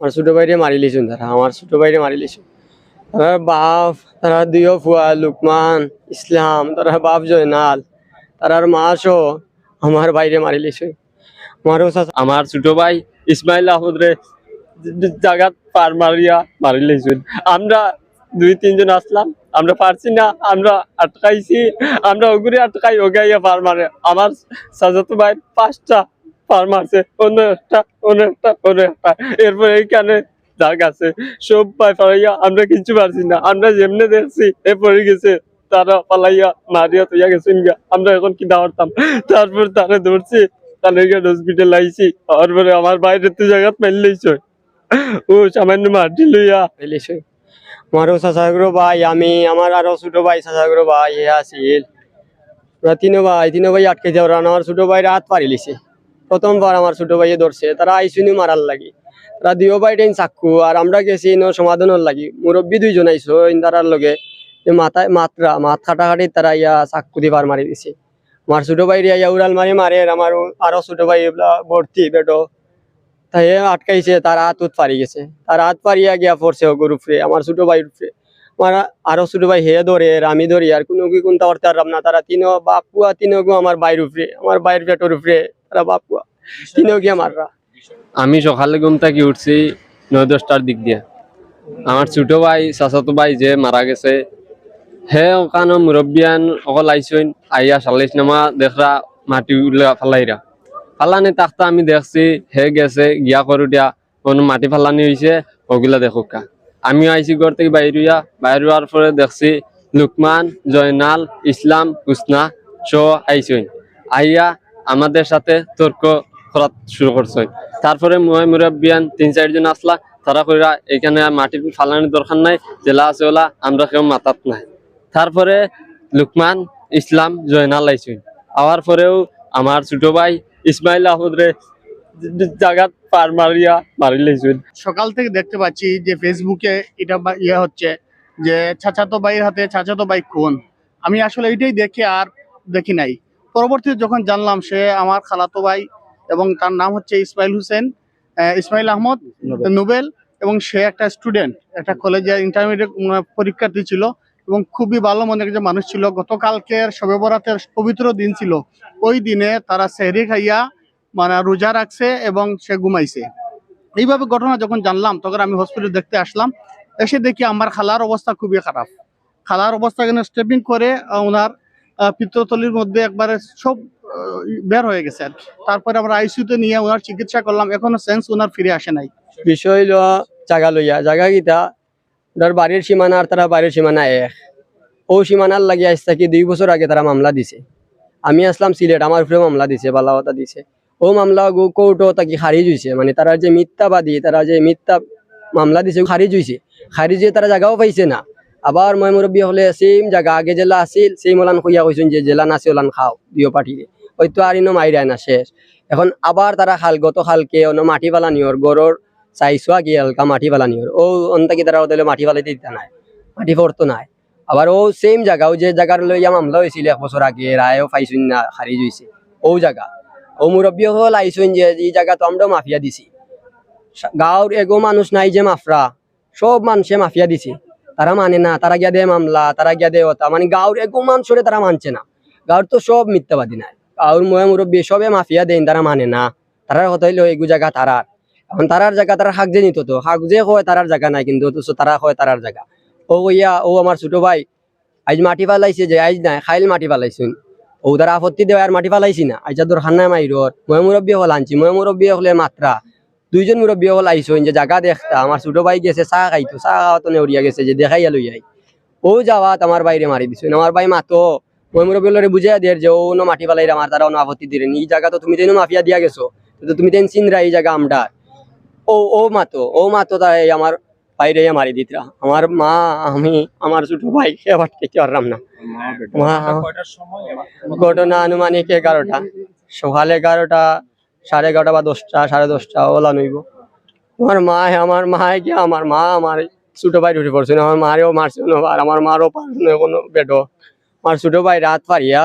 আমার ছোট ভাইরে মারি লিছুন তারা, আমার ছোট ভাইরে মারি লিছুন। তারা বাপ, তারা দুইও ফুয়া লুকমান ইসলাম, তারা বাপ জয়নাল, তারার মা সহ আমার বাইরে মারি লিছুন। আমার ছোট ভাই ইসমাইল আহমদরে জায়গাত পার মারিয়া মারি লিছুন। আমরা 2-3 জন আসলাম, আমরা পারছি না, আমরা আটকাইছি, আমরা ওগুলি আটকাই ওগাইয়া পার মারে। আমার সাজাতো ভাই 5টা পার মারছে, অন্য একটা অন্য একটা অন্য একটা। এরপরে এইখানে যার কাছে সব পাই পালাইয়া, আমরা কিছু পারছি না। আমরা যেমনে দেখছি এ পড়ে গেছে, তারা পালাইয়া মারিয়া তুইয়া গেছেন গা। আমরা এখন কি দাঁড়াতাম, তারপর তারা ধরছি, তাহলে হসপিটাল আইছি। তারপরে আমার বাইরে তো জায়গা মেললেইছ, ও সামান্য মাটি লইয়া মেলেছে। আমারও চাচাগুলো ভাই, আমি আমার আরো ছোট ভাই চাচাগুলো ভাই এ আছিল। ওরা তিনো ভাই আটকে যাওয়ার আমার ছোট ভাই রাত পারি লিছে। প্রথমবার আমার ছোট ভাইয়ে ধরছে, তারা আইসুনি মারার লাগি। তারা দুই ভাই টাইম চাক্কু, আর আমরা গেছি সমাধানের লাগি। মুরব্বী 2জন আইসো তারার লগে মাথায় মাত কাটাকাটি তারা ইয়া চাক্কু দিয়ে পার মারি দিছে। আমার ছোট ভাই ইয়া উড়াল মারি মারে, আমার আরো ছোট ভাই এগুলা ভর্তি বেটো, তাই আটকাইছে, তার হাত পারি গেছে। তার হাত পারিয়া গিয়া পড়ছে ওগুর উপরে, আমার ছোট ভাই উপরে। আমার আরো ছোট ভাই হে ধরে, আর আমি ধরি, আর কোনো কি কোনটা করতে পারলাম না। তারা বাপুয়া তিনগু আমার বাইর উপরে, আমার বাইরের পেটের উপরে, তারা বাপুয়া তিনও গিয়া মাররা। আমি সকালে ঘুম থেকে উঠছি 9-10টার দিক দিয়ে। আমার ছোট ভাই চাচাতো ভাই যে মারা গেছে, হে ওখানে মুরব্বিয়ান অকল আইসইন, আইয়া সাল্লাইশ নামা দেখরা মাটি ফালাইরা ফালানি তাকতা আমি দেখছি। হে গেছে গিয়া করুটিয়া কোনো মাটি ফালানি হয়েছে, ওগুলা দেখুকা। আমিও আইসি ঘর থেকে বাইর হওয়ার পরে দেখছি লুকমান, জয়নাল, ইসলাম, হুসনা সহ আইসইন। আইয়া আমাদের সাথে তর্ক করা শুরু করছে। তারপরে মুরব্বিয়ান 3-4 জন আসলা, তারা কইরা এখানে মাটি ফালানির দরকার নাই, জেলা আছে ওলা, আমরা কেউ মাতাত নাই। তারপরে লুকমান, ইসলাম, জয়নাল আইসইন। আওয়ার পরেও আমার ছোট ভাই ইসমাইল আহমদরে জায়গাত পার মারিয়া মারি লাইছুন। সকাল থেকে দেখতে পাচ্ছি যে ফেসবুকে এটা হচ্ছে যে চাচাতো ভাইয়ের হাতে চাচাতো ভাই খুন। আমি আসলে এটাই দেখে আর দেখি নাই। পরবর্তীতে যখন জানলাম সে আমার খালাতো ভাই এবং তার নাম হচ্ছে ইসমাইল আহমদ নোবেল, এবং সে একটা স্টুডেন্ট, একটা কলেজে ইন্টারমিডিয়েট পরীক্ষার্থী ছিল এবং খুবই ভালো মনের একজন মানুষ ছিল। গতকালকের শবে বরাতের পবিত্র দিন ছিল, ওই দিনে তারা সেহরি খাইয়া মানে রোজা রাখছে এবং সে ঘুমাইছে। এইভাবে ঘটনা যখন জানলাম তখন আমি হসপিটাল দেখতে আসলাম। এসে দেখি আমার খালার অবস্থা খুবই খারাপ। খালার অবস্থা এখানে স্টেপিং করে ওনার পিত্তথলির মধ্যে একবারে সব বের হয়ে গেছে আর কি। তারপরে আমরা আইসিইউতে নিয়ে ওনার চিকিৎসা করলাম, এখনো সেন্স ওনার ফিরে আসে নাই। বিষয় জায়গা লইয়া, জায়গা গীতা ওনার বাড়ির সীমানা আর তারা বাড়ির সীমানা এক। ও সীমানার লাগে আজ থেকে 2 বছর আগে তারা মামলা দিছে। আমি আসলাম সিলেট, আমার উপরে মামলা দিছে, বালাওয়াতা দিছে। ও মামলা কোর্টও তাকে খারিজ হয়েছে, মানে তারা যে মিথ্যাবাদী, তারা যে মিথ্যা মামলা দিছে খারিজ হয়েছে। খারিজ হয়ে তারা জায়গাও পাইছে না। আবার মই মুরব্বী হলে সেম জায়গা আগে জেলা আসিল, সেই মলান কইয়া কইছেন যে জেলা নাছে ওলান খাও দিও পাঠিয়ে, হয়তো আর ইনো মাইরায় না শেষ। এখন আবার তারা গত খালকে অন্য মাটি পালানিওর গড়র চাইছোয়া গিয়ে হালকা মাটি পালানিওর, ও অন্তাকি তারা ওদের মাটি পালাইতে দিতে নাই, মাটি পড়তো নাই। আবার ও সেম জায়গা, ও যে জায়গার লইয়া মামলা হয়েছিল 1 বছর আগে, রায়ও পাইছুন না, খারিজ হয়েছে। ও জায়গা ও মুরব্বী হল আইসুন যে এই জায়গা তো আমরাও মাফিয়া দিছি। গাঁওর এগো মানুষ নাই যে মাফরা, সব মানুষে মাফিয়া দিছে। তারা মানে না, তারা গিয়া দেয় মামলা, তারা গিয়া দেয় ওটা, মানে গাঁওর এগো মানুষরে তারা মানছে না। গাঁওর তো সব মিথ্যাবাদী নাই, গাঁওর মুরব্বী সবে মাফিয়া দেন, তারা মানে না। তারার কথা হইলো এগু জায়গা তারার। এখন তারার জায়গা তারা হাক যে নিত, তো হাক যে হয় তারার জায়গা নাই, কিন্তু তারা হয় তারার জায়গা। ও ইয়া ও আমার ছোট ভাই আজ মাটি ফালাইছে, যে আজ নাই খাইল মাটি ফালাইছুন, ও তারা আপত্তি দেওয়া আর মাটি ফালাইছি না। আজ তোর খান্না মাইরর মই মুরব্বী হল আনছি, মই মুরব্বী হলে মাত্রা 2জন মুরব্বী হল আইসুন যে জায়গা দেখতা। আমার ছোট ভাই গেছে চা খাইতো, চা খাওয়া তো নেউরিয়া গেছে যে দেখাইয়া লই যাই। ও যাওয়াত আমার বাইরে মারি দিছ। আমার ভাই মাতো মই মুরব্বী হলে বুঝাইয়া দিয়ে যে ও মাটি ফালাই আমার, তারা অন্য আপত্তি দিলেন। এই জায়গা তো তুমি তেন মাফিয়া দিয়া গেছো, তো তুমি তেন চিনরা এই জায়গা আমরা। ও মাতো তাই আমার বাইরে মারি দিতরা। আমার মা, আমি, আমার ছোট ভাই এবার থেকে পারলাম না। ঘটনা আনুমানিক 11টা, সকাল 11টা, 11:30 বা 10টা, 10:30 ওলা নইব। আমার মায় গিয়া আমার মা আমার ছোট ভাই উঠে পড়ছে, আমার মারেও মারছে, আর আমার মারও পারছে কোনো বেটো। আমার ছোট ভাই রাত পারিয়া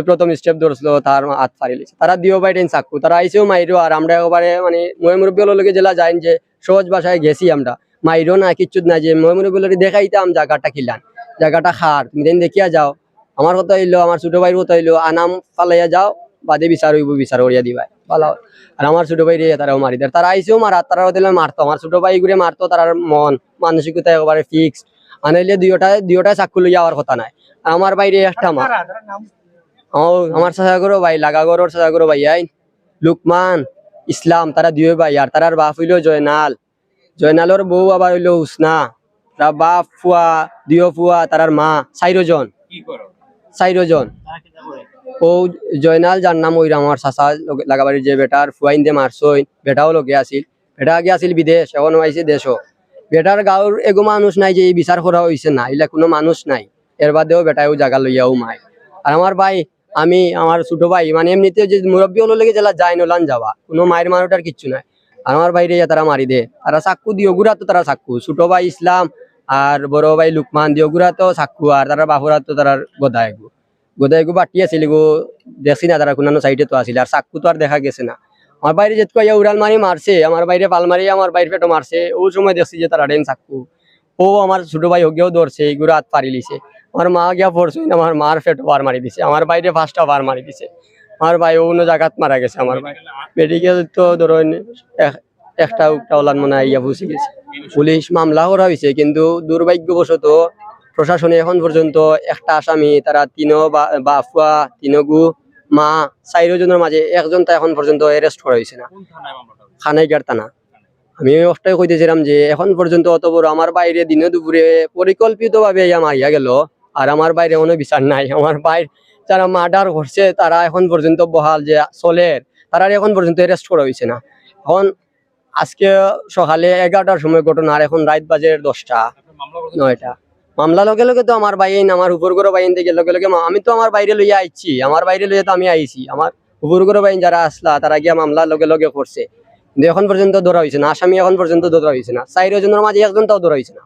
প্রথম স্টেপ ধরছিল তার হাত ফাড়ি লিছে তারা দিও বাইটেন চাকু তারা আইসেও মাইরো আর আমরা একবারে মানে মই মুরব্বী লোকে জেলা যাইন যে সহজ ভাষায় গেছি আমরা মাইরো না কিচ্ছু না যে মই মুরব্বী লোকে দেখাইতাম জায়গাটা কিলান জায়গাটা খার তুমি দেন দেখিয়া যাও আমার কথা হইলো আমার ছোট ভাইয়ের কথা হইলো আনাম ফালাইয়া যাও বাদে বিচার হইব বিচার করিয়া দিবাই ভালো আর আমার ছোট ভাই রে তারাও মারি দেয় তারা আইসেও মারা তারা দিলে মারতো আমার ছোট ভাই ঘুরে মারতো তার মন মানসিকতা একেবারে ফিক্সড আনাইলে দুইটাই চাকু লইয়া আমার কথা নাই আমার বাইরে একটা মা আমার চাচাগরো ভাই লাগাগরোর চাচাগরো ভাই আই লুকমান ইসলাম তারা দুই ভাই আর তারার বাপ হইলো জয়নাল জয়নালর বউ আবার হইলো উসনা তার বাপ ফুয়া দিও ফুয়া তারার মা চাইরজন ও জয়নাল যার নাম ওই আমার চাচা লাগাবাড়ির যে বেটার ফুয়াইন দিয়ে মারছই বেটাও লগে আছিল বেটা আগে আছিল বিদেশ এখন আইছে দেশও বেটার গাঁৱৰ এগো মানুষ নাই যে এই বিচার করা হয়েছে না এলা কোনো মানুষ নাই এর বাদেও বেটাও জায়গা লইয়াও মায় আর আমার ভাই আমি আমার ছোট ভাই মানে এমনিতে যে মুরব্বী হলো লেগে জেলা যাই নলান যাওয়া কোনো মায়ের মানুষটার কিচ্ছু নাই আর আমার বাইরে তারা মারি দে তারা চাক্কু দিও গুড়া তো তারা চাক্কু ছোট ভাই ইসলাম আর বড় ভাই লুকমান দিও গুড়া তো চাক্কু আর তারা বাহুরা তো তার গোদাইগু বাটি আছিল গো দেখছি না তারা কোনো সাইডে তো আছিল আর চাক্কু তো আর দেখা গেছে না আমার বাইরে যেত ইয়া উড়াল মারি মারছে আমার বাইরে পাল মারি আমার বাইরে পেটো মারছে ও সময় দেখছি যে তারা ডেন চাক্কু ও আমার ছোট ভাই হোগেও ধরছে এগুলো হাত পারি লিছে আমার মা গিয়া পড়ছে আমার মার পেটো বার মারি দিছে আমার বাইরে 5টা বার মারি দিছে আমার ভাই অন্য জায়গাত মারা গেছে আমার ভাই মেডিকেল তো ধরুন একটা উকটা ওলান মনে হয় ইয়া বুঝে গেছে পুলিশ মামলা করা হয়েছে কিন্তু দুর্ভাগ্যবশত প্রশাসনে এখন পর্যন্ত একটা আসামি তারা বাফুয়া তিনগু মা 4 জনের মাঝে একজন তা এখন পর্যন্ত অ্যারেস্ট করা হয়েছে না খানাইগার থানা আমি একটাই কইতেছিলাম যে এখন পর্যন্ত অত বড় আমার বাইরে দিনে দুপুরে পরিকল্পিত ভাবে মারিয়া গেল আর আমার বাইরে কোনো বিচার নাই আমার বাইরে যারা মার্ডার করছে তারা এখন পর্যন্ত বহাল যে চলের তারা এখন পর্যন্ত অ্যারেস্ট করা হয়েছে না এখন আজকে সকালে 11টার সময় ঘটনা আর এখন রাত বাজে 10টা 9টা মামলা লগে লগে তো আমার বাইন আমার উপর করে বাইন থেকে লগে লগে আমি তো আমার বাইরে লইয়া আইছি আমার বাইরে লইয়া তো আমি আইছি আমার উপর করে বাইন যারা আসলা তারা গিয়া মামলা লগে লগে করছে কিন্তু এখন পর্যন্ত ধরা হয়েছে না আসামি এখন পর্যন্ত ধরা হয়েছে না 4 জনের মাঝে একজন তাও ধরা হয়েছে না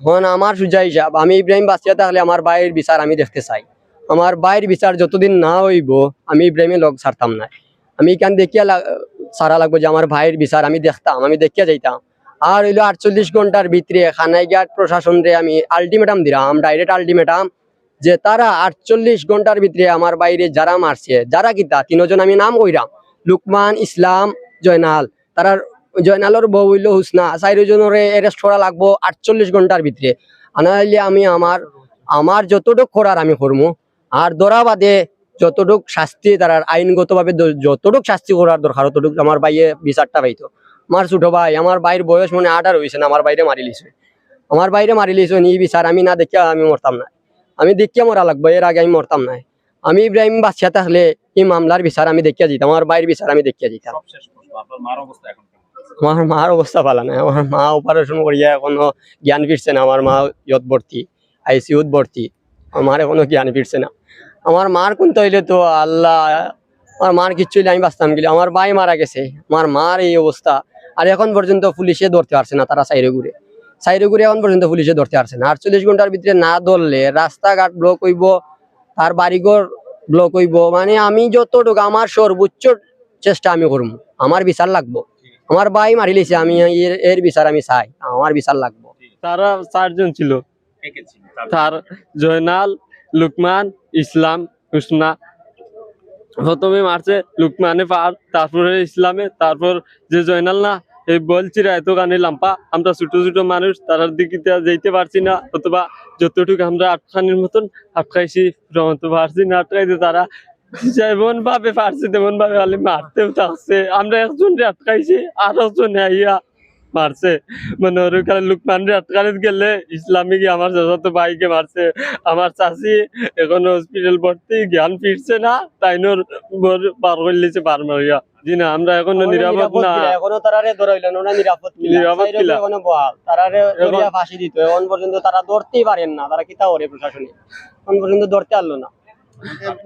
এখন আমার সুজা হিসাব আমি ইব্রাহিম বাঁচিয়া থাকলে আমার বাইরের বিচার আমি দেখতে চাই আমার বাইরের বিচার যতদিন না হইব আমি ইব্রাহিমের লগ ছাড়তাম না আমি এখান দেখিয়া সারা লাগবো যে আমার ভাইয়ের বিচার আমি দেখতাম আমি দেখিয়া যাইতাম আর হইলো 48 ঘন্টার ভিতরে খানাইঘাট প্রশাসন রে আমি আলটিমেটাম দিলাম ডাইরেক্ট আলটিমেটাম যে তারা 48 ঘন্টার ভিতরে আমার বাইরে যারা মারছে যারা কিতা 3 জন আমি নাম কইরাম লুকমান ইসলাম জয়নাল তারার জয়নালর বউ হইল হুসনা 4 জনের অ্যারেস্ট করা লাগবো 48 ঘন্টার ভিতরে আনাইলে আমি আমার যতটুক করার আমি করবো আর ধরা বাদে যতটুক শাস্তি তারার আইনগতভাবে যতটুক শাস্তি করার দরকার ততটুক আমার ভাইয়ে বিচারটা পাইতো আমার ছোট ভাই আমার ভাইয়ের বয়স মনে 18 হয়েছে না আমার বাইরে মারি লিছে আমার বাইরে মারি লিছে নি বিচার আমি না দেখিয়া আমি মরতাম না আমি দেখিয়া মরা লাগবো এর আগে আমি মরতাম না আমি ইব্রাহিম বাদশা থাকলে এই মামলার বিচার আমি দেখিয়া যেতাম আমার বাইরের বিচার আমি দেখিয়া যেতাম আমার মার অবস্থা ভালো না আমার মা অপারেশন করিয়া এখনো জ্ঞান ফিরছে না আমার মা ইয়ত ভর্তি আইসিউত ভর্তি আমার এখনো জ্ঞান ফিরছে না আমার মার কোনটা হইলে তো আল্লাহ আমার মার কিচ্ছু হইলে আমি বাঁচতাম গেলে আমার ভাই মারা গেছে আমার মার এই অবস্থা আর এখন পর্যন্ত পুলিশে ধরতে পারছে না তারা সাইরে ঘুরে এখন পর্যন্ত পুলিশে ধরতে পারছে না 48 ঘন্টার ভিতরে না ধরলে রাস্তাঘাট ব্লক হইব তার বাড়িঘর ব্লক হইব মানে আমি যতটুকু আমার সর্বোচ্চ চেষ্টা আমি করবো আমার বিচার লাগবো আমার ভাই মারি লিছে আমি এর বিচার আমি চাই আমার বিচার লাগবো তারা 4 জন ছিল তার জয়নাল লুকমান ইসলাম হুসনা প্রথমে মারছে লুকমানে পার তারপরে ইসলামে তারপর যে জয়নাল না এই বলছি এত গানে লাম্পা আমরা ছোট ছোট মানুষ তারার দিকে যাইতে পারছি না অথবা যতটুকু আমরা আটকানির মতন আটকাইছি রহমত পারছি না আটকাইতে তারা যেমন ভাবে পারছে তেমন ভাবে খালি মারতেও থাকছে আমরা একজনকে আটকাইছি আর একজনে আইয়া মারছে মানে ওর লুকমান আটকালে গেলে ইসলামিক আমার চাচাতো ভাইকে মারছে আমার চাচি এখন হসপিটাল ভর্তি জ্ঞান ফিরছে না তাইনোর পার করলিছে পার মারিয়া জি না আমরা এখনো নিরাপদ না এখনো তারারে ধরাইল না নিরাপদ কিলা এখনো বহাল তারারে ধরিয়া ফাঁসি দিত এখন পর্যন্ত তারা ধরতেই পারেন না তারা কিতা করে প্রশাসনে এখন পর্যন্ত ধরতে পারলো না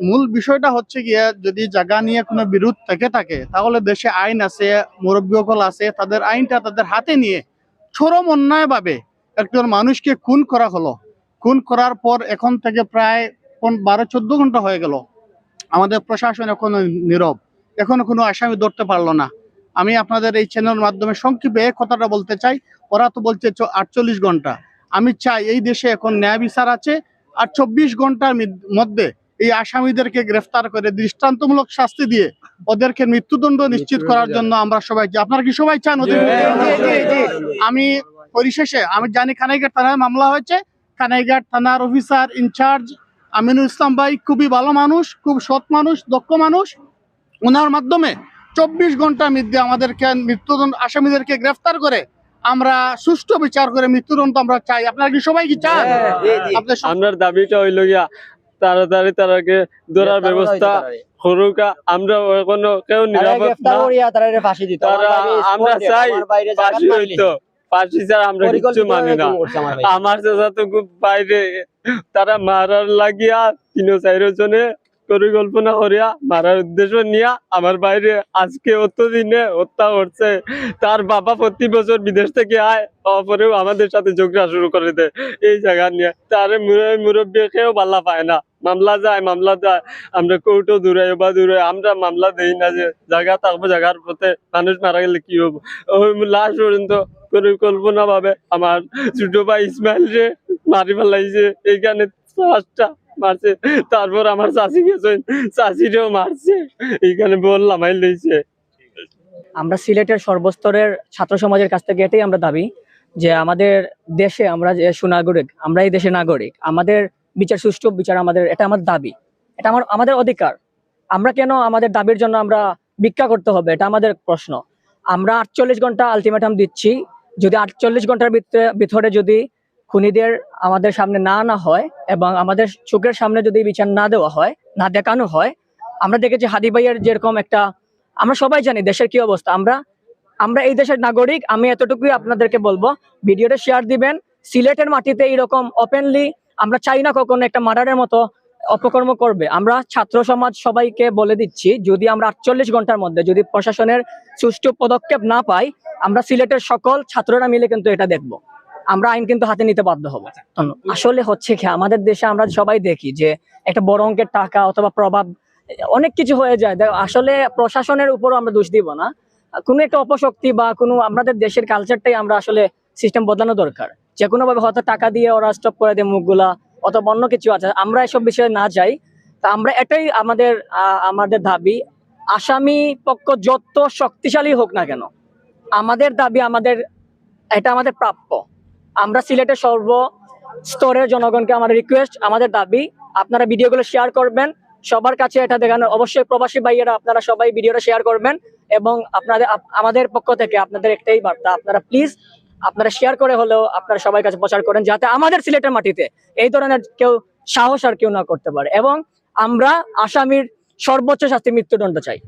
মূল বিষয়টা হচ্ছে গিয়ে যদি জায়গা নিয়ে কোনো বিরোধ থেকে থাকে তাহলে দেশে আইন আছে মুরব্বী সকল আছে তাদের আইনটা তাদের হাতে নিয়ে চরম অন্যায় ভাবে একজন মানুষকে খুন করা হলো খুন করার পর এখন থেকে প্রায় 12-14 ঘন্টা হয়ে গেল, আমাদের প্রশাসন এখনো নীরব, এখনো কোনো আসামি ধরতে পারলো না। আমি আপনাদের এই চ্যানেলের মাধ্যমে সংক্ষেপে কথাটা বলতে চাই, ওরা তো বলছে 48 ঘন্টা। আমি চাই এই দেশে এখন ন্যায় বিচার আছে, আর 24 ঘন্টার মধ্যে এই আসামিদেরকে গ্রেফতার করে দৃষ্টান্তমূলক শাস্তি দিয়ে ওদেরকে মৃত্যুদণ্ড নিশ্চিত করার জন্য আমরা সবাই চাই। আপনারা কি সবাই চান ওদের? আমি পরিশেষে আমি জানি কানাইঘাট থানায় মামলা হয়েছে, কানাইঘাট থানার অফিসার ইনচার্জ আমিনুল ইসলাম ভাই খুবই ভালো মানুষ, খুব সৎ মানুষ, দক্ষ মানুষ। ওনার মাধ্যমে 24 ঘন্টার মধ্যে আমাদেরকে মৃত্যুদণ্ড আসামিদেরকে গ্রেফতার করে আমরা সুষ্ঠু বিচার করে মৃত্যুদণ্ড আমরা চাই। আপনারা কি সবাই কি চান? আপনাদের আমার দাবিটা হইল গিয়া তাড়াতাড়ি তারাকে ধরার ব্যবস্থা করুকা। আমরা এখনো কেউ নিরাপদ না, তারা আমরা চাই ফাঁসি হইতো, ফাঁসি ছাড়া আমরা কিচ্ছু মানি না। আমার চাচা তো খুব বাইরে, তারা মারার লাগিয়া 3-4 জনে পরিকল্পনা করিয়া মারার উদ্দেশ্য নিয়া আমার বাইরে আজকে দিনে হত্যা করছে। তার বাবা প্রতি বছর বিদেশ থেকে আয়, পরেও আমাদের সাথে ঝগড়া শুরু করে দেয় এই জায়গা নিয়ে। তার মুরব্বী কেউ পাল্লা পায় না, মামলা যায় আমরা কোর্টও দূরাই বা দূরে, আমরা মামলা দেই না যে জায়গা থাকবো, জায়গার পথে মানুষ মারা গেলে কি হবো। ওই লাশ পর্যন্ত পরিকল্পনা ভাবে আমার ছোট ভাই ইসমাইল রে মারি ফেলাইছে, এইখানে মারছে। তারপর আমার চাষি গেছেন, চাষিরেও মারছে, এইখানে বললাম লইছে। আমরা সিলেটের সর্বস্তরের ছাত্র সমাজের কাছ থেকে এটাই আমরা দাবি যে আমাদের দেশে আমরা যে সুনাগরিক, আমরা এই দেশের নাগরিক, আমাদের বিচার সুষ্ঠু বিচার আমাদের, এটা আমাদের দাবি, এটা আমাদের অধিকার। আমরা কেন আমাদের দাবির জন্য আমরা ভিক্ষা করতে হবে, এটা আমাদের প্রশ্ন। আমরা 48 ঘন্টা আলটিমেটাম দিচ্ছি, যদি 48 ঘন্টার ভিতরে যদি খুনিদের আমাদের সামনে না আনা হয় এবং আমাদের চোখের সামনে যদি বিচার না দেওয়া হয়, না দেখানো হয়, আমরা দেখেছি হাদি ভাইয়ের যেরকম একটা, আমরা সবাই জানি দেশের কি অবস্থা, আমরা এই দেশের নাগরিক। আমি এতটুকুই আপনাদেরকে বলবো, ভিডিওটা শেয়ার দিবেন। সিলেটের মাটিতে এইরকম ওপেনলি আমরা চাই না কখনো একটা মার্ডারের মতো অপকর্ম করবে। আমরা ছাত্র সমাজ সবাইকে বলে দিচ্ছি, যদি আমরা 48 ঘন্টার মধ্যে যদি প্রশাসনের সুষ্ঠু পদক্ষেপ না পাই, আমরা সিলেটের সকল ছাত্ররা মিলে কিন্তু এটা দেখব, আমরা আইন কিন্তু হাতে নিতে বাধ্য হবো। আসলে হচ্ছে কি, আমাদের দেশে আমরা সবাই দেখি যে একটা বড় অঙ্কের টাকা অথবা প্রভাব অনেক কিছু হয়ে যায়। আসলে প্রশাসনের উপরও আমরা দোষ দিব না, কোনো একটা অপশক্তি বা কোনো আমাদের দেশের কালচারটাই আমরা আসলে সিস্টেম বদলানো দরকার। যে কোনো ভাবে হয়তো টাকা দিয়ে ওরা স্টপ করে দেয় মুখগুলা, অথবা অন্য কিছু আছে, আমরা এসব বিষয়ে না যাই। তা আমরা এটাই আমাদের দাবি, আসামি পক্ষ যত শক্তিশালী হোক না কেন, আমাদের দাবি, এটা আমাদের প্রাপ্য। আমরা সিলেটের সর্বস্তরের জনগণকে আমার রিকোয়েস্ট, আমাদের দাবি, আপনারা ভিডিওগুলো শেয়ার করবেন, সবার কাছে এটা দেখানো। অবশ্যই প্রবাসী ভাইয়েরা আপনারা সবাই ভিডিওটা শেয়ার করবেন, এবং আমাদের পক্ষ থেকে আপনাদের একটাই বার্তা, আপনারা প্লিজ আপনারা শেয়ার করে হলেও আপনারা সবার কাছে প্রচার করেন, যাতে আমাদের সিলেটের মাটিতে এই ধরনের কেউ সাহস আর কেউ না করতে পারে। এবং আমরা আসামির সর্বোচ্চ শাস্তি মৃত্যুদণ্ড চাই।